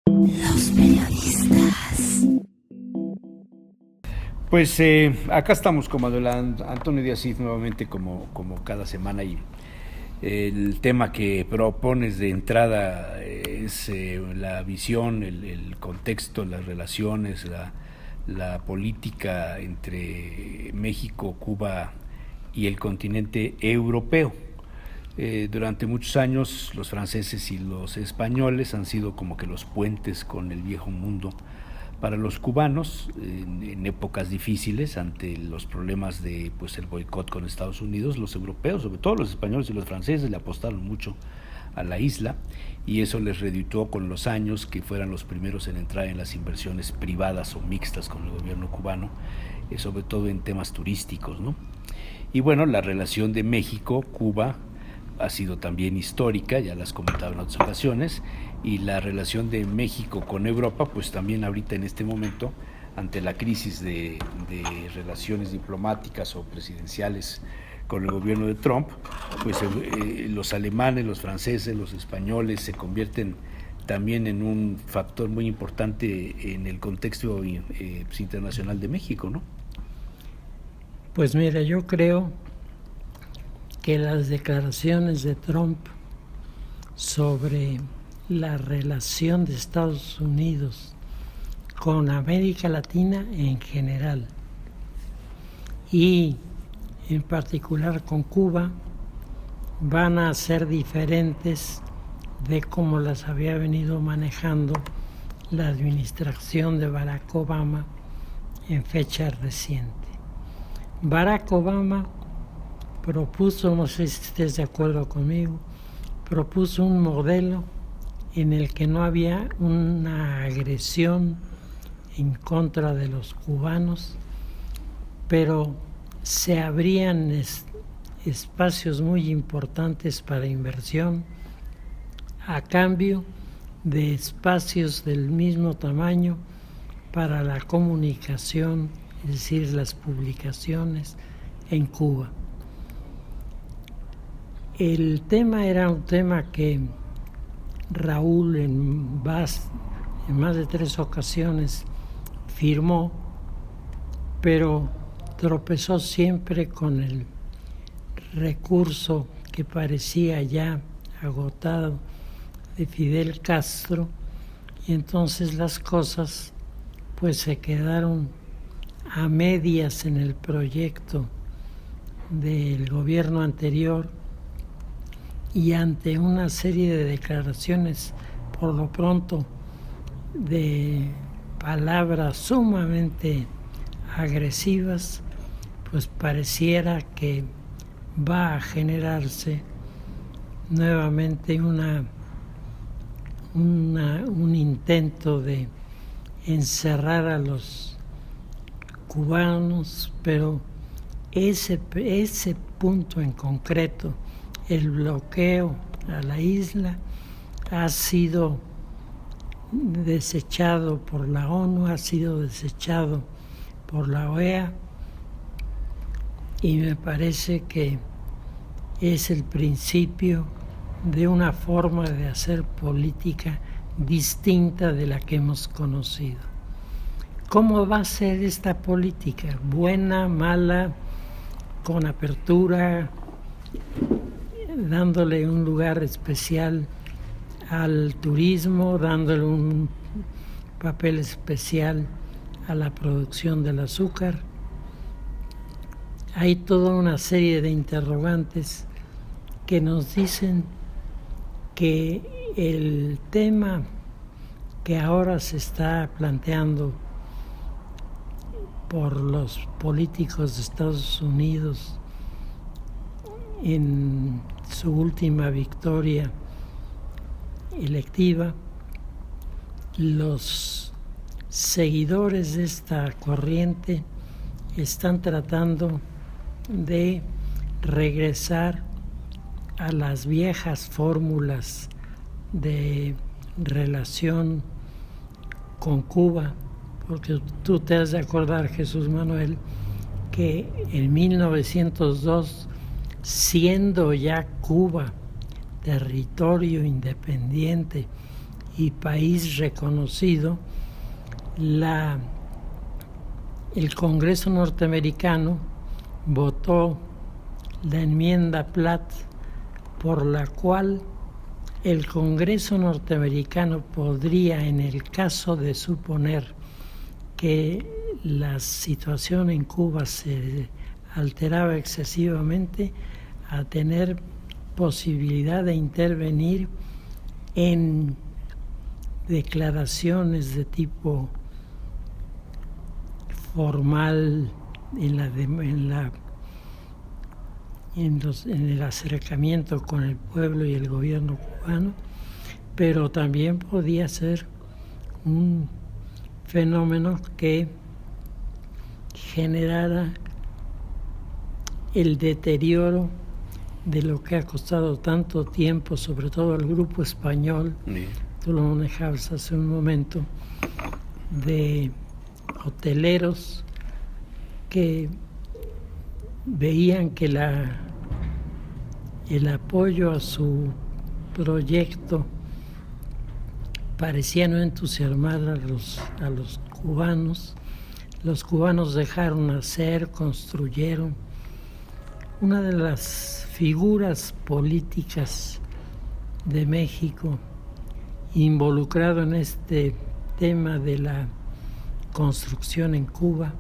Los periodistas. Pues acá estamos como Antonio Díaz Cid nuevamente como cada semana, y el tema que propones de entrada es la visión, el contexto, las relaciones, la política entre México, Cuba y el continente europeo. Durante muchos años los franceses y los españoles han sido como que los puentes con el viejo mundo para los cubanos en épocas difíciles ante los problemas de el boicot con Estados Unidos. Los europeos, sobre todo los españoles y los franceses, le apostaron mucho a la isla, y eso les redituó con los años que fueran los primeros en entrar en las inversiones privadas o mixtas con el gobierno cubano, sobre todo en temas turísticos, ¿no? Y bueno, la relación de México-Cuba ha sido también histórica, ya las comentaba en otras ocasiones, y la relación de México con Europa, pues también ahorita en este momento, ante la crisis de relaciones diplomáticas o presidenciales con el gobierno de Trump, pues los alemanes, los franceses, los españoles se convierten también en un factor muy importante en el contexto internacional de México, ¿no? Pues mira, yo creo que las declaraciones de Trump sobre la relación de Estados Unidos con América Latina en general y en particular con Cuba van a ser diferentes de cómo las había venido manejando la administración de Barack Obama en fecha reciente. Barack Obama propuso, no sé si estés de acuerdo conmigo, propuso un modelo en el que no había una agresión en contra de los cubanos, pero se abrían espacios muy importantes para inversión a cambio de espacios del mismo tamaño para la comunicación, es decir, las publicaciones en Cuba. El tema era un tema que Raúl en más de 3 ocasiones firmó, pero tropezó siempre con el recurso que parecía ya agotado de Fidel Castro, y entonces las cosas pues se quedaron a medias en el proyecto del gobierno anterior, y ante una serie de declaraciones, por lo pronto, de palabras sumamente agresivas, pues pareciera que va a generarse nuevamente un intento de encerrar a los cubanos, pero ese punto en concreto, el bloqueo a la isla, ha sido desechado por la ONU, ha sido desechado por la OEA, y me parece que es el principio de una forma de hacer política distinta de la que hemos conocido. ¿Cómo va a ser esta política? ¿Buena, mala, con apertura, dándole un lugar especial al turismo, dándole un papel especial a la producción del azúcar? Hay toda una serie de interrogantes que nos dicen que el tema que ahora se está planteando por los políticos de Estados Unidos en su última victoria electiva, los seguidores de esta corriente están tratando de regresar a las viejas fórmulas de relación con Cuba, porque tú te has de acordar, Jesús Manuel, que en 1902, siendo ya Cuba territorio independiente y país reconocido, el Congreso norteamericano votó la enmienda Platt, por la cual el Congreso norteamericano podría, en el caso de suponer que la situación en Cuba se alteraba excesivamente, a tener posibilidad de intervenir en declaraciones de tipo formal en el acercamiento con el pueblo y el gobierno cubano, pero también podía ser un fenómeno que generara el deterioro de lo que ha costado tanto tiempo, sobre todo al grupo español, tú lo manejabas hace un momento, de hoteleros que veían que el apoyo a su proyecto parecía no entusiasmar a los cubanos. Los cubanos dejaron hacer, construyeron. Una de las figuras políticas de México involucrado en este tema de la construcción en Cuba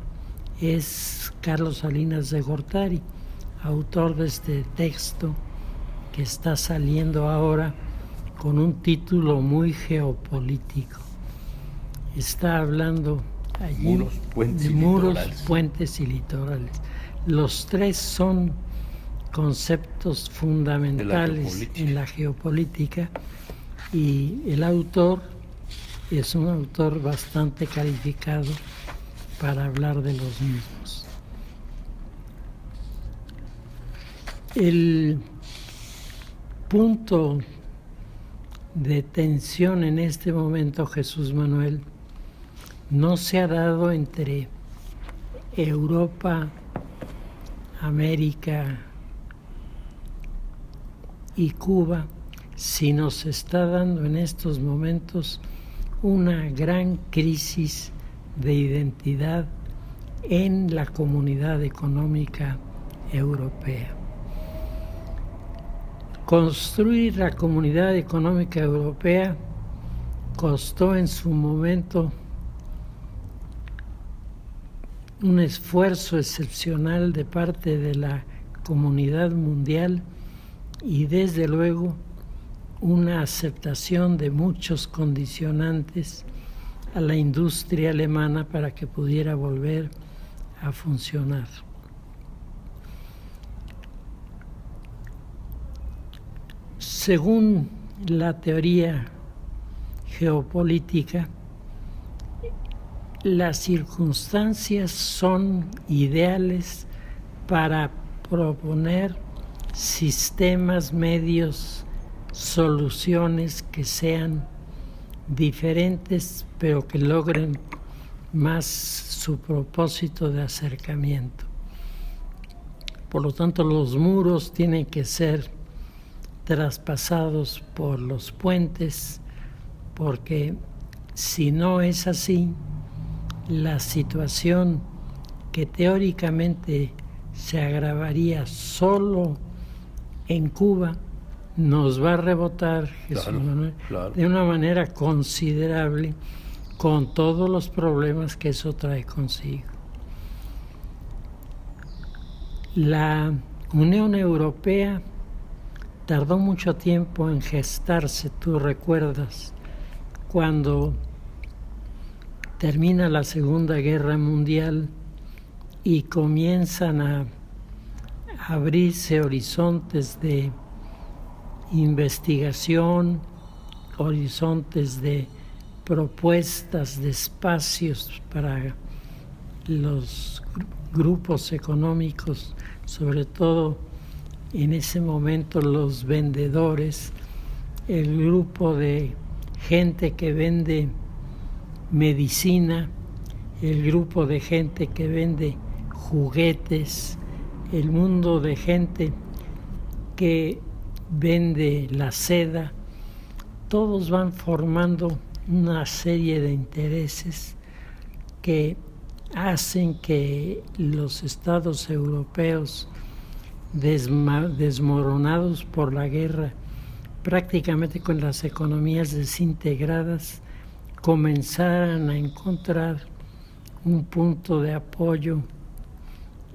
es Carlos Salinas de Gortari, autor de este texto que está saliendo ahora con un título muy geopolítico. Está hablando allí de muros, puentes y litorales. Los tres son conceptos fundamentales en la geopolítica y el autor es un autor bastante calificado para hablar de los mismos. El punto de tensión en este momento, Jesús Manuel, no se ha dado entre Europa, América y Cuba, sino se está dando en estos momentos una gran crisis de identidad en la Comunidad Económica Europea. Construir la Comunidad Económica Europea costó en su momento un esfuerzo excepcional de parte de la comunidad mundial y desde luego una aceptación de muchos condicionantes a la industria alemana para que pudiera volver a funcionar. Según la teoría geopolítica, las circunstancias son ideales para proponer sistemas, medios, soluciones que sean diferentes, pero que logren más su propósito de acercamiento. Por lo tanto, los muros tienen que ser traspasados por los puentes, porque si no es así, la situación que teóricamente se agravaría solo en Cuba nos va a rebotar, Jesús Manuel, de una manera considerable, con todos los problemas que eso trae consigo. La Unión Europea tardó mucho tiempo en gestarse, tú recuerdas, cuando termina la Segunda Guerra Mundial y comienzan a abrirse horizontes de investigación, horizontes de propuestas de espacios para los grupos económicos, sobre todo en ese momento los vendedores, el grupo de gente que vende medicina, el grupo de gente que vende juguetes, el mundo de gente que vende la seda, todos van formando una serie de intereses que hacen que los estados europeos desmoronados por la guerra, prácticamente con las economías desintegradas, comenzaran a encontrar un punto de apoyo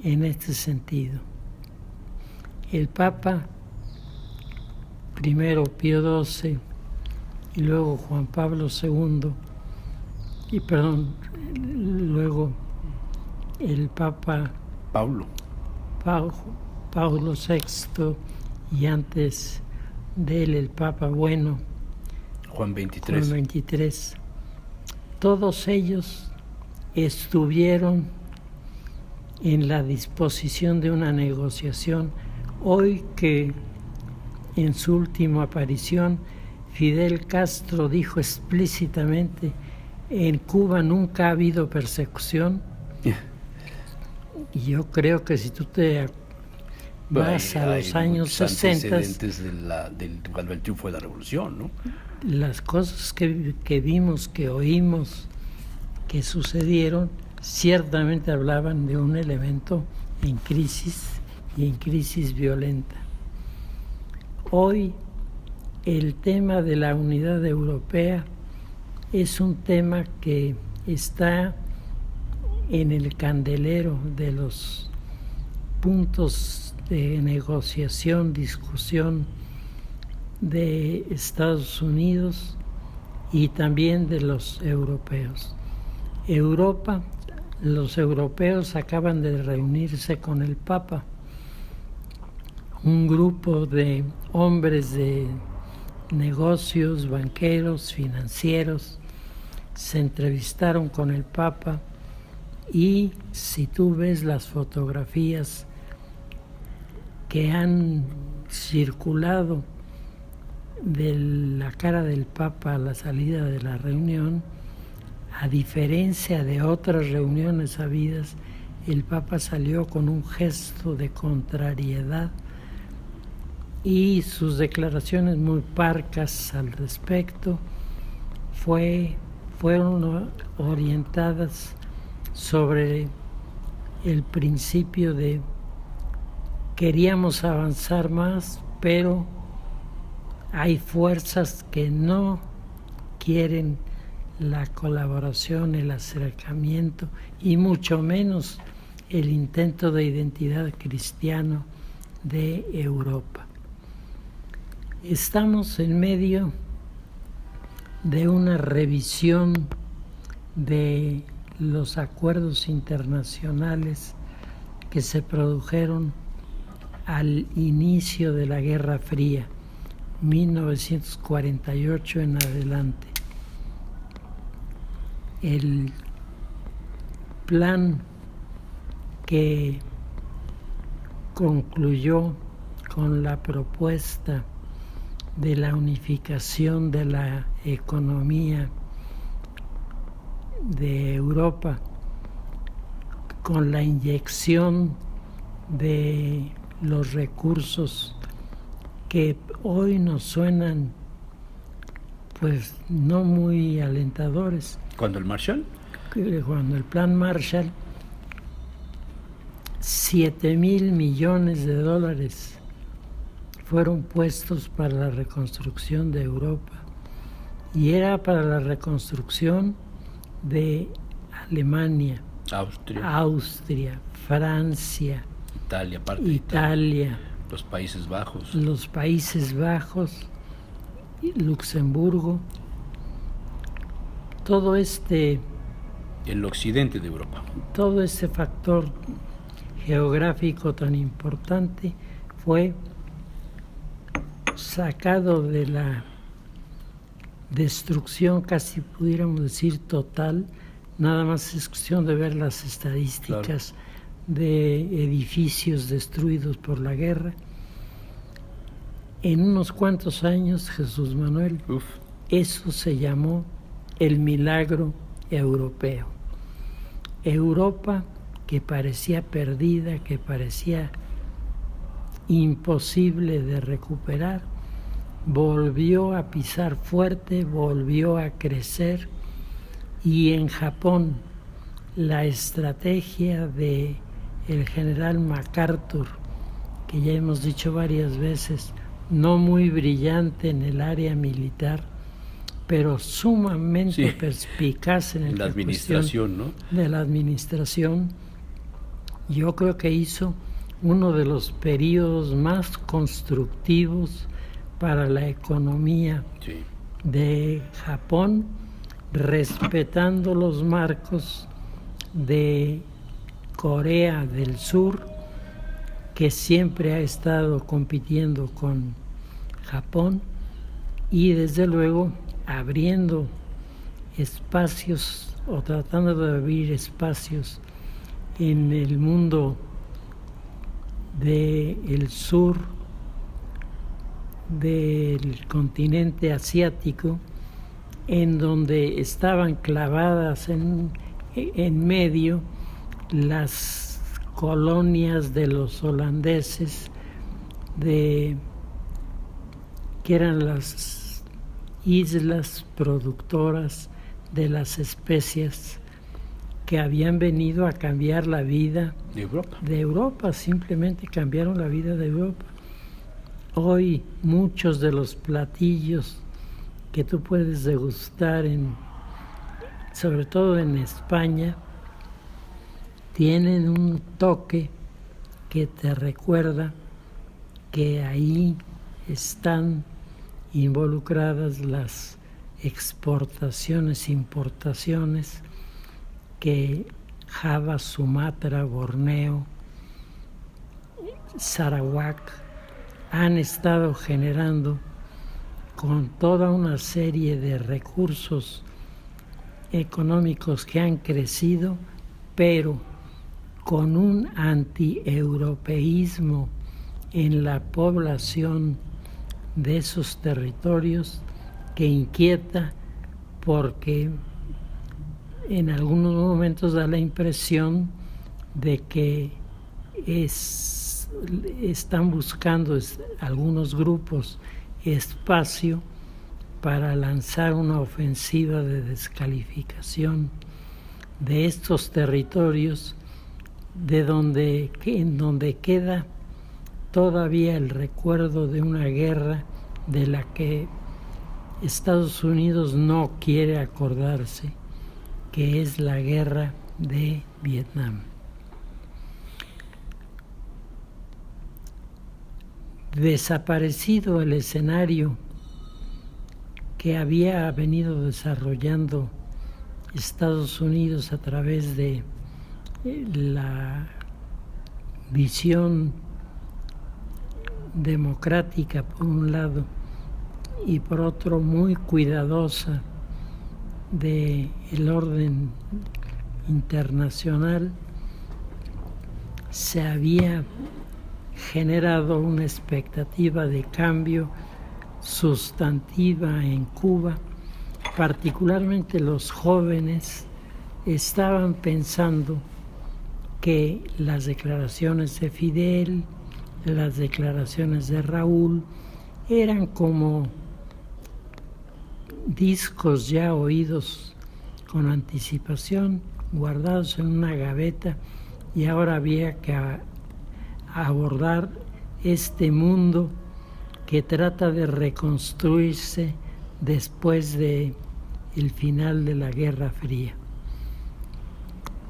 en este sentido. El Papa, primero Pío XII y luego Juan Pablo II, luego el Papa Paulo VI y antes de él el Papa Bueno, Juan XXIII. Todos ellos estuvieron en la disposición de una negociación. Hoy que en su última aparición Fidel Castro dijo explícitamente: en Cuba nunca ha habido persecución. Y yo creo que si tú te vas a los años 60, cuando el triunfo de la revolución, ¿no? Las cosas que vimos, que oímos, que sucedieron, ciertamente hablaban de un elemento en crisis y en crisis violenta. Hoy el tema de la unidad europea es un tema que está en el candelero de los puntos de negociación, discusión de Estados Unidos y también de los europeos. Los europeos acaban de reunirse con el Papa. Un grupo de hombres de negocios, banqueros, financieros, se entrevistaron con el Papa y si tú ves las fotografías que han circulado de la cara del Papa a la salida de la reunión, a diferencia de otras reuniones habidas, el Papa salió con un gesto de contrariedad y sus declaraciones muy parcas al respecto fueron orientadas sobre el principio de queríamos avanzar más, pero hay fuerzas que no quieren la colaboración, el acercamiento y mucho menos el intento de identidad cristiano de Europa. Estamos en medio de una revisión de los acuerdos internacionales que se produjeron al inicio de la Guerra Fría, 1948 en adelante. El plan que concluyó con la propuesta de la unificación de la economía de Europa, con la inyección de los recursos que hoy nos suenan pues no muy alentadores. ¿Cuándo el Marshall? Cuando el plan Marshall, 7,000 millones de dólares fueron puestos para la reconstrucción de Europa y era para la reconstrucción de Alemania, Austria, Francia, Italia, los Países Bajos, Luxemburgo, el occidente de Europa. Todo este factor geográfico tan importante fue sacado de la destrucción, casi pudiéramos decir total. Nada más es cuestión de ver las estadísticas de edificios destruidos por la guerra. En unos cuantos años, Jesús Manuel, eso se llamó el milagro europeo. Europa, que parecía perdida, que parecía imposible de recuperar, volvió a pisar fuerte, volvió a crecer, y en Japón la estrategia de el general MacArthur, que ya hemos dicho varias veces, no muy brillante en el área militar, pero sumamente perspicaz en la administración, ¿no? De la administración. Yo creo que hizo uno de los periodos más constructivos para la economía de Japón, respetando los marcos de Corea del Sur, que siempre ha estado compitiendo con Japón, y desde luego abriendo espacios o tratando de abrir espacios en el mundo del sur del continente asiático, en donde estaban clavadas en medio las colonias de los holandeses, que eran las islas productoras de las especias que habían venido a cambiar la vida de Europa, simplemente cambiaron la vida de Europa. Hoy muchos de los platillos que tú puedes degustar, sobre todo en España, tienen un toque que te recuerda que ahí están involucradas las exportaciones, importaciones que Java, Sumatra, Borneo, Sarawak han estado generando, con toda una serie de recursos económicos que han crecido, pero con un anti-europeísmo en la población de esos territorios que inquieta, porque en algunos momentos da la impresión de que están buscando algunos grupos espacio para lanzar una ofensiva de descalificación de estos territorios, en donde queda todavía el recuerdo de una guerra de la que Estados Unidos no quiere acordarse, que es la guerra de Vietnam. Desaparecido el escenario que había venido desarrollando Estados Unidos a través de la visión democrática por un lado y por otro muy cuidadosa del orden internacional, se había generado una expectativa de cambio sustantiva en Cuba. Particularmente los jóvenes estaban pensando que las declaraciones de Fidel, las declaraciones de Raúl, eran como discos ya oídos con anticipación, guardados en una gaveta, y ahora había que abordar este mundo que trata de reconstruirse después de el final de la Guerra Fría.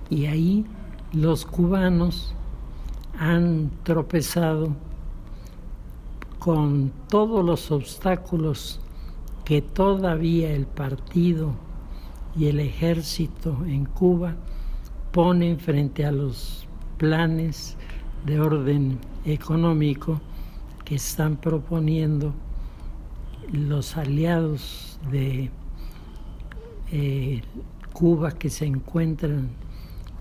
Y ahí los cubanos han tropezado con todos los obstáculos que todavía el partido y el ejército en Cuba ponen frente a los planes de orden económico que están proponiendo los aliados de Cuba, que se encuentran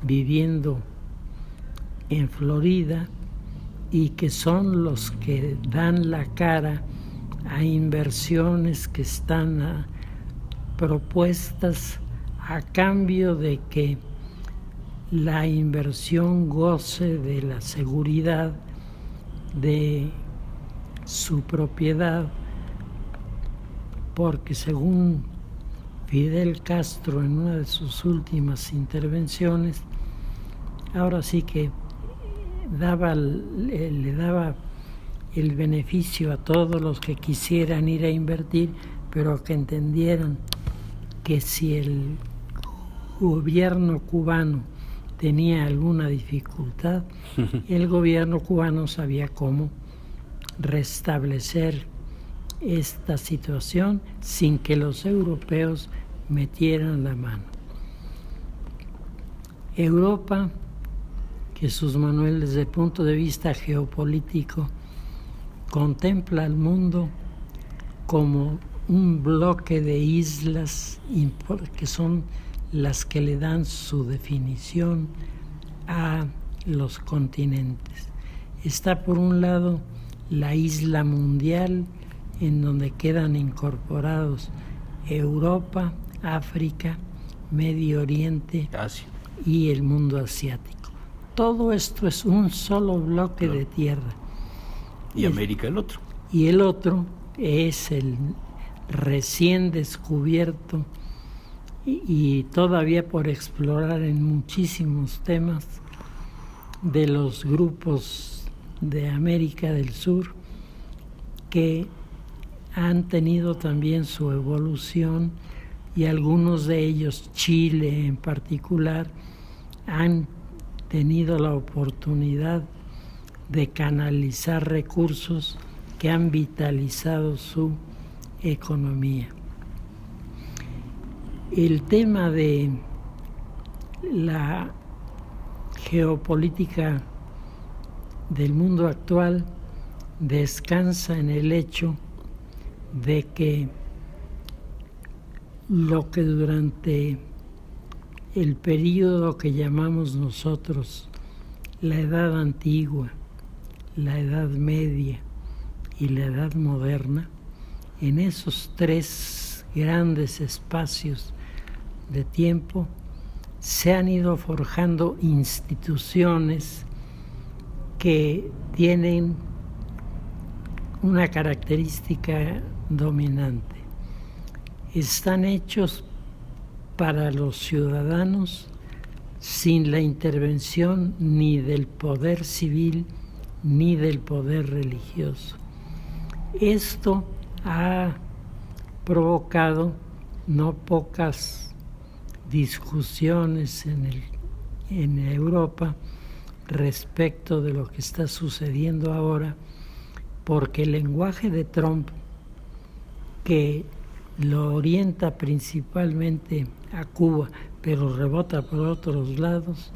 viviendo en Florida y que son los que dan la cara a inversiones que están propuestas a cambio de que la inversión goce de la seguridad de su propiedad, porque según Fidel Castro en una de sus últimas intervenciones, ahora sí que le daba el beneficio a todos los que quisieran ir a invertir, pero que entendieran que si el gobierno cubano tenía alguna dificultad, el gobierno cubano sabía cómo restablecer esta situación sin que los europeos metieran la mano. Europa, Jesús Manuel, desde el punto de vista geopolítico, contempla al mundo como un bloque de islas que son las que le dan su definición a los continentes. Está por un lado la isla mundial, en donde quedan incorporados Europa, África, Medio Oriente, Asia y el mundo asiático. Todo esto es un solo bloque de tierra. Y América el otro. Y el otro es el recién descubierto y todavía por explorar en muchísimos temas de los grupos de América del Sur, que han tenido también su evolución, y algunos de ellos, Chile en particular, han tenido la oportunidad de canalizar recursos que han vitalizado su economía. El tema de la geopolítica del mundo actual descansa en el hecho de que lo que durante el período que llamamos nosotros la Edad Antigua, la Edad Media y la Edad Moderna, en esos tres grandes espacios de tiempo se han ido forjando instituciones que tienen una característica dominante. Están hechos para los ciudadanos sin la intervención ni del poder civil ni del poder religioso. Esto ha provocado no pocas discusiones en Europa respecto de lo que está sucediendo ahora, porque el lenguaje de Trump, que lo orienta principalmente a Cuba, pero rebota por otros lados,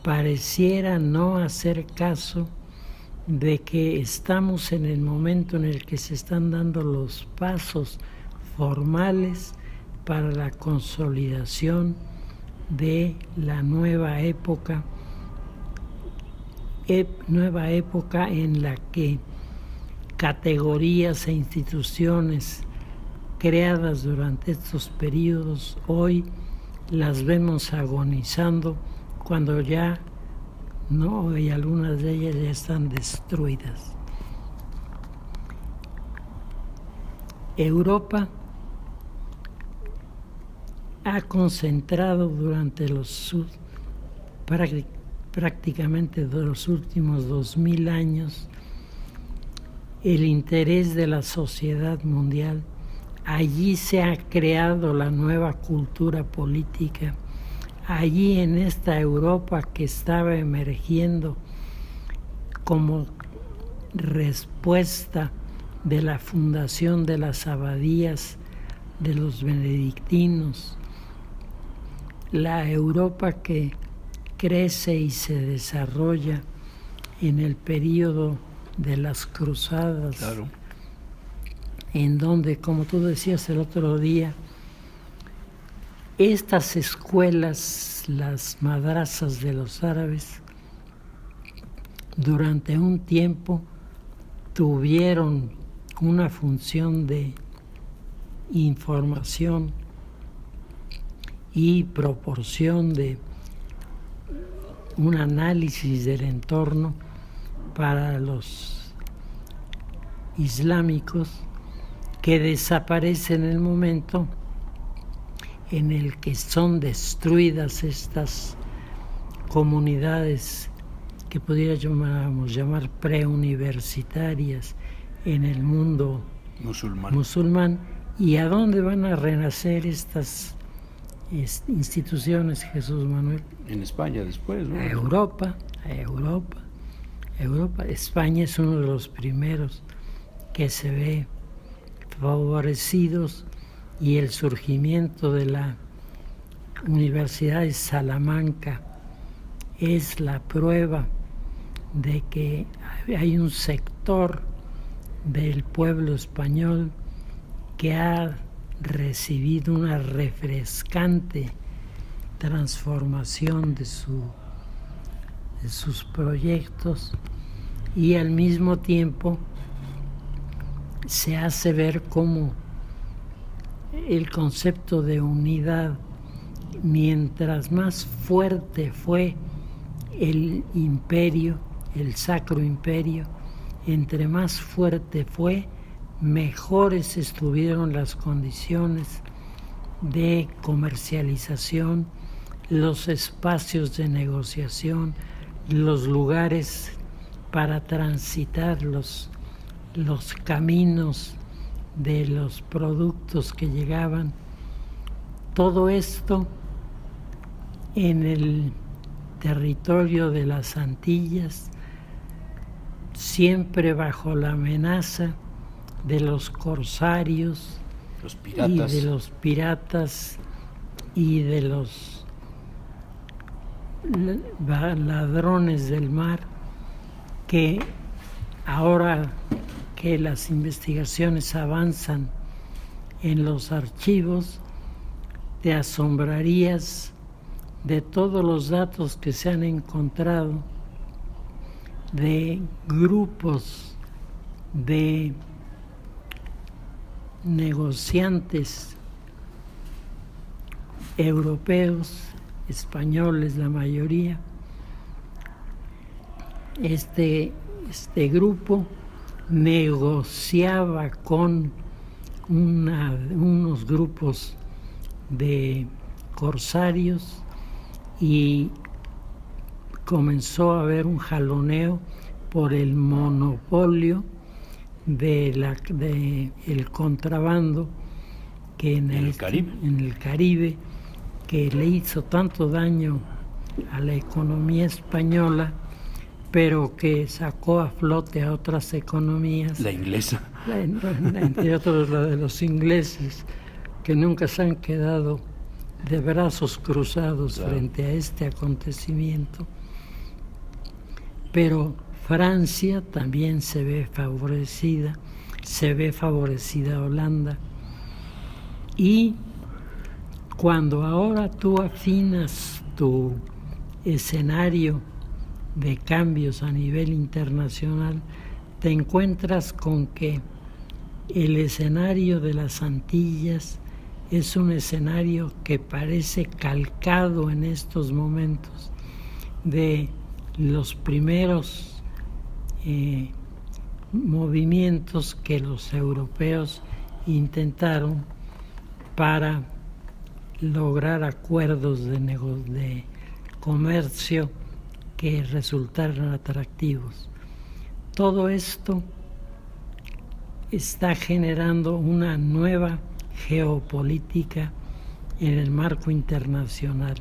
pareciera no hacer caso de que estamos en el momento en el que se están dando los pasos formales para la consolidación de la nueva época en la que categorías e instituciones creadas durante estos periodos hoy las vemos agonizando cuando ya no, y algunas de ellas ya están destruidas. Europa ha concentrado durante prácticamente los últimos 2000 años el interés de la sociedad mundial. Allí se ha creado la nueva cultura política. Allí, en esta Europa que estaba emergiendo como respuesta de la fundación de las abadías de los benedictinos, la Europa que crece y se desarrolla en el período de las cruzadas, claro, en donde, como tú decías el otro día, estas escuelas, las madrazas de los árabes, durante un tiempo tuvieron una función de información y proporción de un análisis del entorno para los islámicos, que desaparece en el momento en el que son destruidas estas comunidades que pudiéramos llamar preuniversitarias en el mundo musulmán. ¿Y a dónde van a renacer estas instituciones, Jesús Manuel? En España después, ¿no? A Europa. España es uno de los primeros que se ve favorecidos, y el surgimiento de la Universidad de Salamanca es la prueba de que hay un sector del pueblo español que ha recibido una refrescante transformación de sus proyectos, y al mismo tiempo se hace ver cómo el concepto de unidad, mientras más fuerte fue el imperio, el Sacro Imperio, entre más fuerte fue, mejores estuvieron las condiciones de comercialización, los espacios de negociación, los lugares para transitar, los caminos de los productos que llegaban. Todo esto en el territorio de las Antillas, siempre bajo la amenaza de los corsarios, los piratas. y de los piratas y de los ladrones del mar, que ahora que las investigaciones avanzan en los archivos, te asombrarías de todos los datos que se han encontrado de grupos de negociantes europeos, españoles la mayoría. Este grupo negociaba con unos grupos de corsarios, y comenzó a haber un jaloneo por el monopolio de el contrabando que en el Caribe, que le hizo tanto daño a la economía española, pero que sacó a flote a otras economías. La inglesa. Entre otros la de los ingleses, que nunca se han quedado de brazos cruzados, claro, frente a este acontecimiento. Pero Francia también se ve favorecida Holanda. Y cuando ahora tú afinas tu escenario de cambios a nivel internacional, te encuentras con que el escenario de las Antillas es un escenario que parece calcado en estos momentos de los primeros movimientos que los europeos intentaron para lograr acuerdos de comercio que resultaron atractivos. Todo esto está generando una nueva geopolítica en el marco internacional.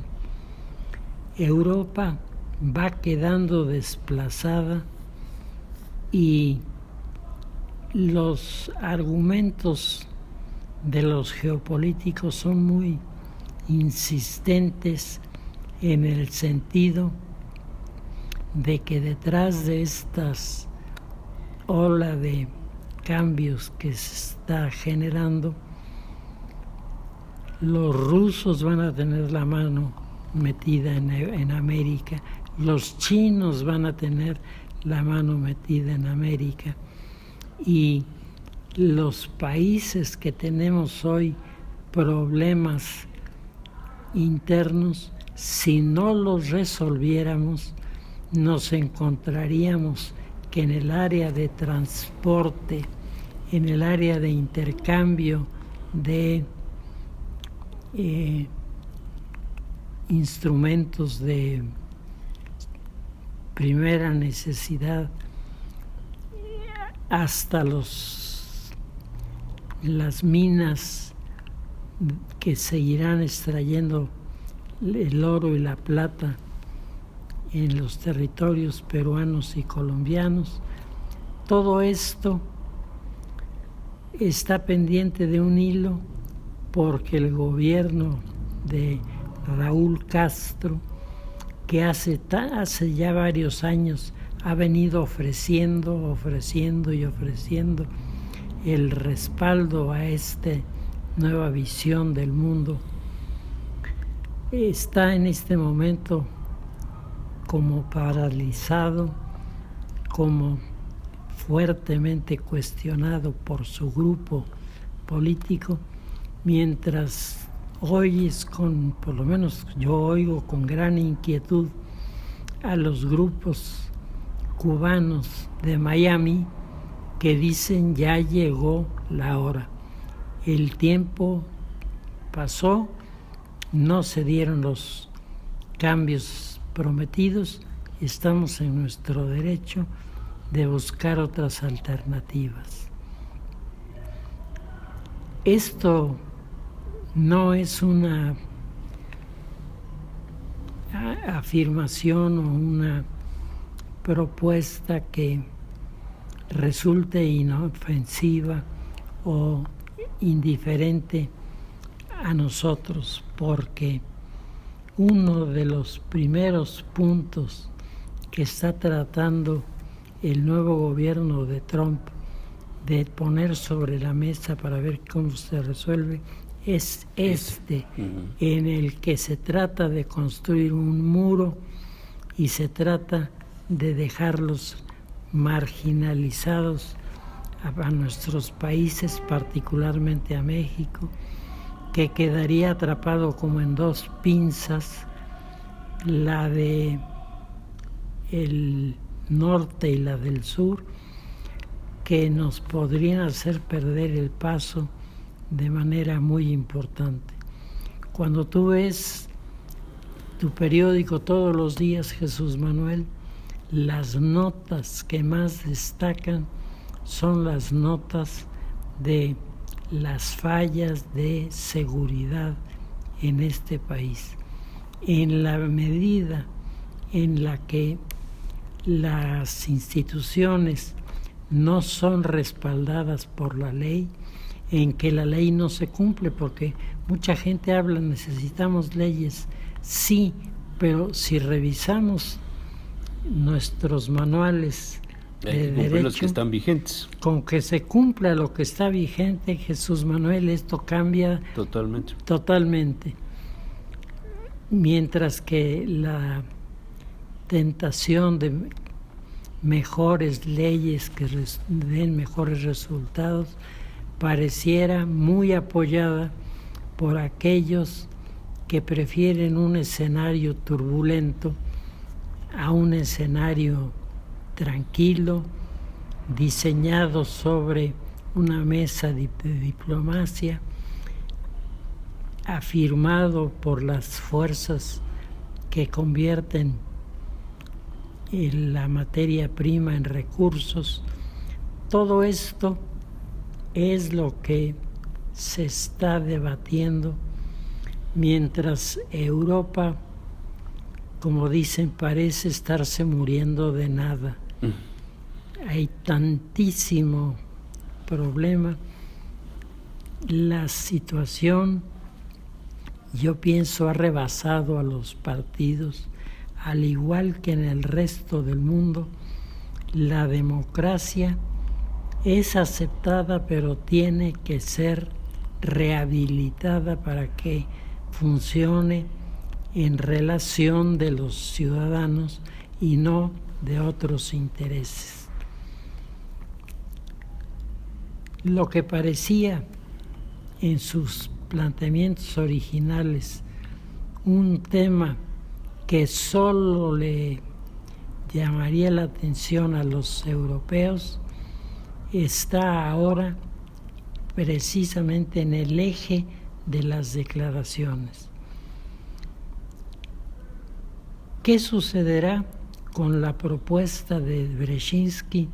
Europa va quedando desplazada, y los argumentos de los geopolíticos son muy insistentes en el sentido de que detrás de estas ola de cambios que se está generando, los rusos van a tener la mano metida en América, los chinos van a tener la mano metida en América, y los países que tenemos hoy problemas internos, si no los resolviéramos, nos encontraríamos que en el área de transporte, en el área de intercambio de instrumentos de primera necesidad hasta las minas que seguirán extrayendo el oro y la plata en los territorios peruanos y colombianos. Todo esto está pendiente de un hilo porque el gobierno de Raúl Castro, que hace ya varios años ha venido ofreciendo el respaldo a esta nueva visión del mundo, está en este momento como paralizado, como fuertemente cuestionado por su grupo político, mientras oyes por lo menos yo oigo con gran inquietud a los grupos cubanos de Miami que dicen ya llegó la hora. El tiempo pasó, no se dieron los cambios prometidos, estamos en nuestro derecho de buscar otras alternativas. Esto no es una afirmación o una propuesta que resulte inofensiva o indiferente a nosotros, porque uno de los primeros puntos que está tratando el nuevo gobierno de Trump de poner sobre la mesa para ver cómo se resuelve es en el que se trata de construir un muro y se trata de dejarlos marginalizados a nuestros países, particularmente a México, que quedaría atrapado como en dos pinzas, la de el norte y la del sur, que nos podrían hacer perder el paso de manera muy importante. Cuando tú ves tu periódico todos los días, Jesús Manuel, las notas que más destacan son las notas de las fallas de seguridad en este país. En la medida en la que las instituciones no son respaldadas por la ley, en que la ley no se cumple, porque mucha gente habla, necesitamos leyes, sí, pero si revisamos nuestros manuales de derecho, los que están vigentes. Con que se cumpla lo que está vigente, Jesús Manuel, esto cambia totalmente. Mientras que la tentación de mejores leyes que den mejores resultados pareciera muy apoyada por aquellos que prefieren un escenario turbulento a un escenario tranquilo, diseñado sobre una mesa de diplomacia, afirmado por las fuerzas que convierten la materia prima en recursos. Todo esto es lo que se está debatiendo mientras Europa, como dicen, parece estarse muriendo de nada. Hay tantísimo problema. La situación, yo pienso, ha rebasado a los partidos, al igual que en el resto del mundo. La democracia es aceptada, pero tiene que ser rehabilitada para que funcione en relación de los ciudadanos y no de otros intereses. Lo que parecía en sus planteamientos originales un tema que solo le llamaría la atención a los europeos, está ahora precisamente en el eje de las declaraciones. ¿Qué sucederá con la propuesta de Brzezinski?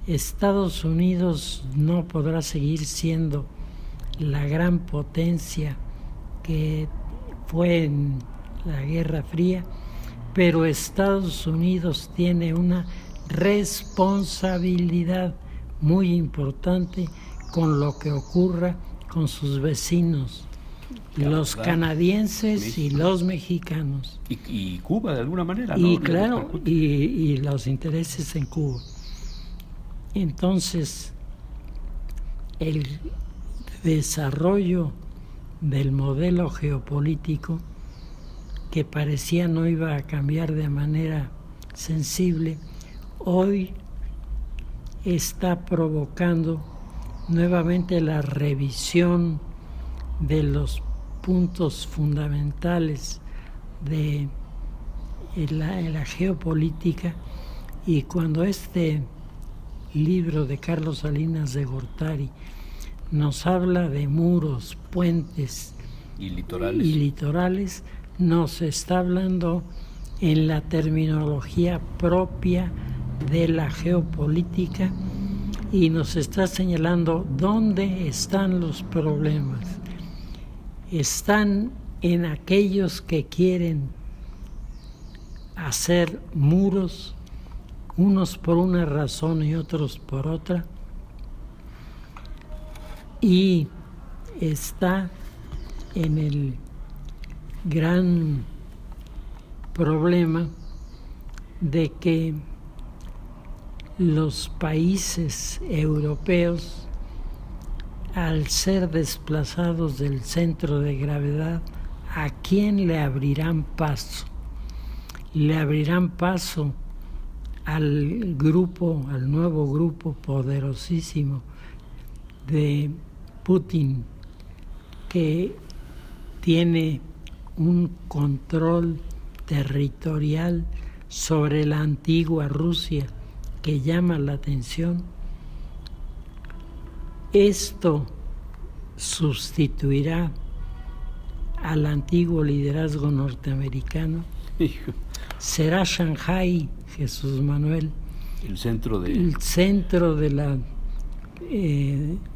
Estados Unidos no podrá seguir siendo la gran potencia que fue en la Guerra Fría, pero Estados Unidos tiene una responsabilidad muy importante con lo que ocurra con sus vecinos, los canadienses y los mexicanos. Y Cuba, de alguna manera, ¿no? Y claro, y los intereses en Cuba. Entonces, el desarrollo del modelo geopolítico, que parecía no iba a cambiar de manera sensible, hoy está provocando nuevamente la revisión de los puntos fundamentales de la geopolítica. Y cuando este libro de Carlos Salinas de Gortari nos habla de muros, puentes y litorales, nos está hablando en la terminología propia de la geopolítica y nos está señalando dónde están los problemas. Están en aquellos que quieren hacer muros, unos por una razón y otros por otra, y está en el gran problema de que los países europeos, al ser desplazados del centro de gravedad, ¿a quién le abrirán paso? Le abrirán paso al nuevo grupo poderosísimo de Putin, que tiene un control territorial sobre la antigua Rusia que llama la atención. Esto sustituirá al antiguo liderazgo norteamericano. Será Shanghái, Jesús Manuel, el centro de la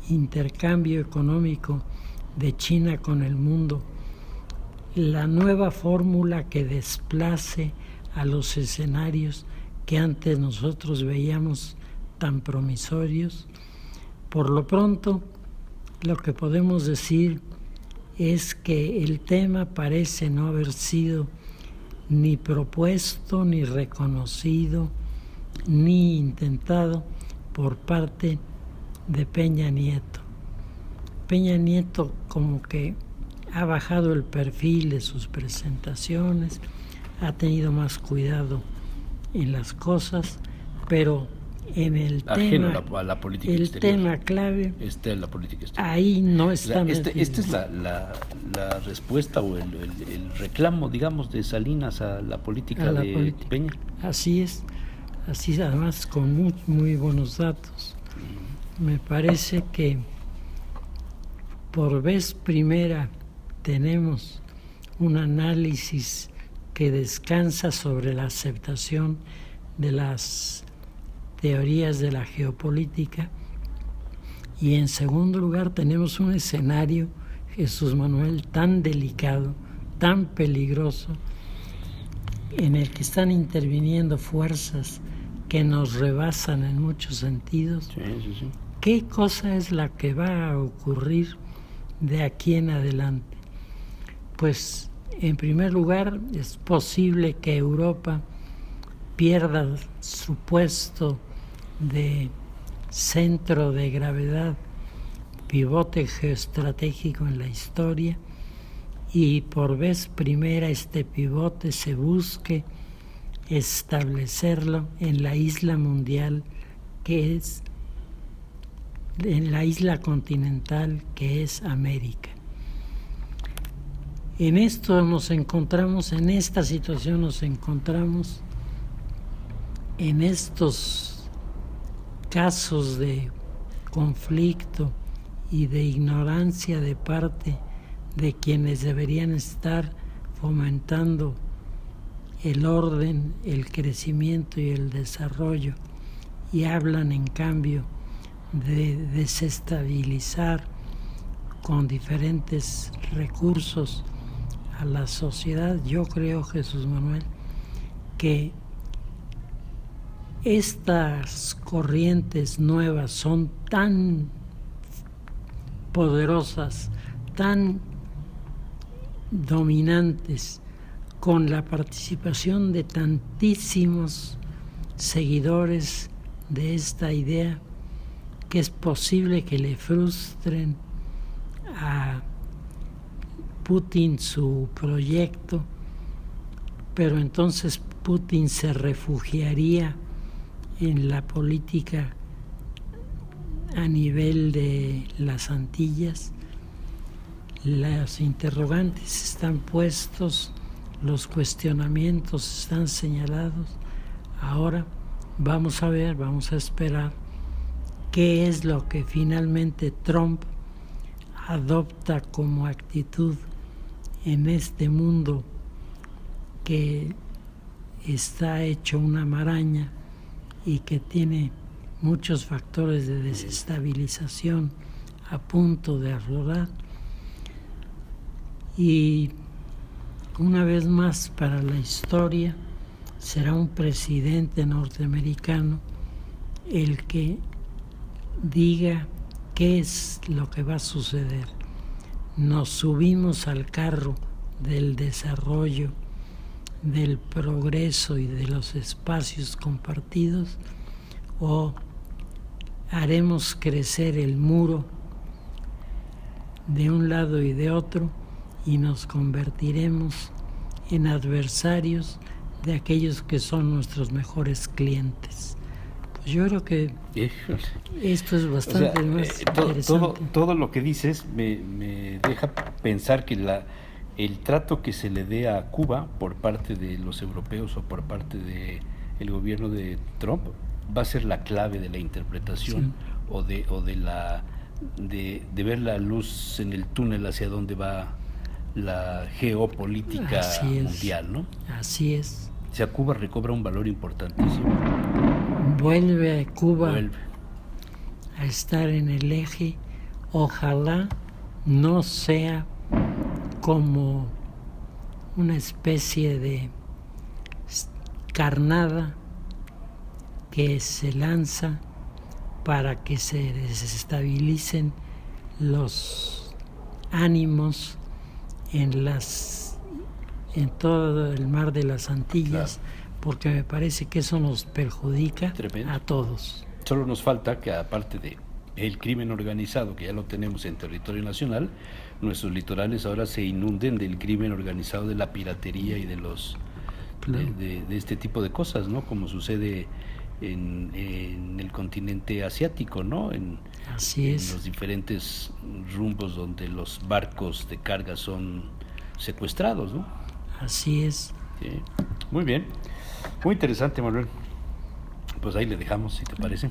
intercambio económico de China con el mundo, la nueva fórmula que desplace a los escenarios que antes nosotros veíamos tan promisorios. Por lo pronto, lo que podemos decir es que el tema parece no haber sido ni propuesto, ni reconocido, ni intentado por parte de Peña Nieto. Peña Nieto como que ha bajado el perfil de sus presentaciones, ha tenido más cuidado en las cosas, pero en el la política el exterior. tema clave, La política exterior. ahí no está. Esta es la respuesta o el reclamo, digamos, de Salinas a la política de Peña. Así es, además con muy buenos datos. Me parece que por vez primera tenemos un análisis que descansa sobre la aceptación de las teorías de la geopolítica, y en segundo lugar tenemos un escenario, Jesús Manuel, tan delicado, tan peligroso, en el que están interviniendo fuerzas que nos rebasan en muchos sentidos. Sí. ¿Qué cosa es la que va a ocurrir de aquí en adelante? Pues, en primer lugar, es posible que Europa pierda su puesto de centro de gravedad, pivote geoestratégico en la historia, y por vez primera este pivote se busque establecerlo en la isla mundial, que es en la isla continental que es América. En esto nos encontramos, en esta situación nos encontramos, en estos casos de conflicto y de ignorancia de parte de quienes deberían estar fomentando el orden, el crecimiento y el desarrollo, y hablan en cambio de desestabilizar con diferentes recursos a la sociedad. Yo creo, Jesús Manuel, que estas corrientes nuevas son tan poderosas, tan dominantes, con la participación de tantísimos seguidores de esta idea, que es posible que le frustren a Putin su proyecto, pero entonces Putin se refugiaría en la política a nivel de las Antillas. Los interrogantes están puestos, los cuestionamientos están señalados. Ahora vamos a ver, vamos a esperar qué es lo que finalmente Trump adopta como actitud en este mundo que está hecho una maraña y que tiene muchos factores de desestabilización a punto de aflorar. Y una vez más, para la historia, será un presidente norteamericano el que diga qué es lo que va a suceder. Nos subimos al carro del desarrollo, del progreso y de los espacios compartidos, o haremos crecer el muro de un lado y de otro y nos convertiremos en adversarios de aquellos que son nuestros mejores clientes. Pues yo creo que esto es bastante más interesante. Todo lo que dices me deja pensar que el trato que se le dé a Cuba por parte de los europeos o por parte del gobierno de Trump va a ser la clave de la interpretación, sí, o de ver la luz en el túnel hacia donde va la geopolítica mundial, ¿no? Así es. O sea, Cuba recobra un valor importantísimo. Vuelve Cuba a estar en el eje. Ojalá no sea como una especie de carnada que se lanza para que se desestabilicen los ánimos en todo el mar de las Antillas, claro, porque me parece que eso nos perjudica a todos. Solo nos falta que, aparte de el crimen organizado, que ya lo tenemos en territorio nacional, nuestros litorales ahora se inunden del crimen organizado, de la piratería y de los claro, de este tipo de cosas, ¿no? Como sucede en el continente asiático, ¿no? Así es. En los diferentes rumbos donde los barcos de carga son secuestrados, ¿no? Así es. Sí. Muy bien, muy interesante, Manuel. Pues ahí le dejamos, si te parece.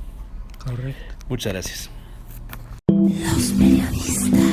Correcto. Muchas gracias. Los periodistas.